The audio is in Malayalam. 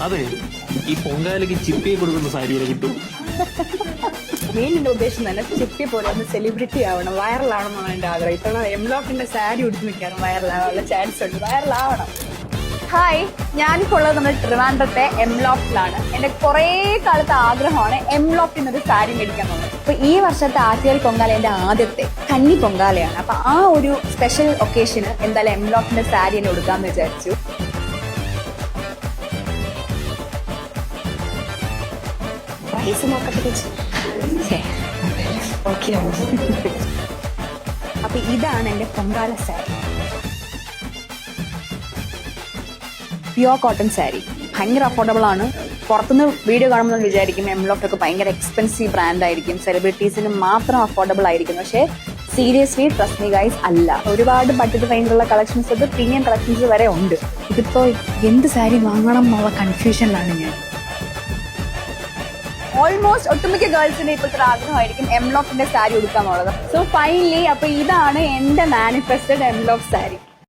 അതെ, ഈ പൊങ്കാലയ്ക്ക് ചിപ്പിയെ കൊടുക്കുന്ന സാരിയെ കിട്ടും. മെയിൻ ഉദ്ദേശം തന്നെ ചിപ്പി പോലെ ഒന്ന് സെലിബ്രിറ്റി ആവണം, വൈറലാവണമെന്നാണ് എൻ്റെ ആഗ്രഹം. ഇത്തവണ എംലോക്കിന്റെ സാരി ഉടുത്ത് നിൽക്കാനും വൈറലാവാനുള്ള ചാൻസ് ഉണ്ട്, വൈറലാവണം. ഹായ്, ഞാനിപ്പോൾ ഉള്ളത് നമ്മുടെ ട്രിവാൻഡ്രത്തെ എംലോക്കിലാണ്. എൻ്റെ കുറേ കാലത്തെ ആഗ്രഹമാണ് എംലോക്കിൽ നിന്നൊരു സാരി മേടിക്കാൻ പോകുന്നത്. അപ്പൊ ഈ വർഷത്തെ ആറ്റുകാൽ പൊങ്കാല എൻ്റെ ആദ്യത്തെ കന്നി പൊങ്കാലയാണ്. അപ്പൊ ആ ഒരു സ്പെഷ്യൽ ഒക്കേഷന് എന്തായാലും എംലോക്കിന്റെ സാരി എന്നെ ഉടുക്കാമെന്ന് വിചാരിച്ചു. പ്രൈസ് നോക്കട്ടെ. അപ്പൊ ഇതാണ് എന്റെ പൊങ്കാല സാരി, പ്യുവർ കോട്ടൺ സാരി. ഭയങ്കര അഫോർഡബിൾ ആണ്. പുറത്തുനിന്ന് വീഡിയോ കാണുമ്പോൾ വിചാരിക്കും എംലോക്ക് ഭയങ്കര എക്സ്പെൻസീവ് ബ്രാൻഡ് ആയിരിക്കും, സെലിബ്രിറ്റീസിന് മാത്രം അഫോർഡബിൾ ആയിരിക്കും. പക്ഷേ സീരിയസ്ലി ട്രസ്റ്റ് മീ ഗൈസ്, അല്ല. ഒരുപാട് ബഡ്ജറ്റ് റേഞ്ചിലുള്ള കളക്ഷൻസ്, പ്രീമിയം കളക്ഷൻസ് വരെ ഉണ്ട്. ഇതിപ്പോ എന്ത് സാരി വാങ്ങണം എന്നുള്ള കൺഫ്യൂഷനിലാണ് ഞാൻ. ഓൾമോസ്റ്റ് ഒട്ടുമിക്ക ഗേൾസിന്റെ ഇപ്പോഴത്തെ ആഗ്രഹമായിരിക്കും എംലോക്കിന്റെ സാരി ഉടുക്കാന്നുള്ളത്. സോ ഫൈനലി അപ്പൊ ഇതാണ് എന്റെ മാനിഫെസ്റ്റഡ് എംലോക്ക് സാരി.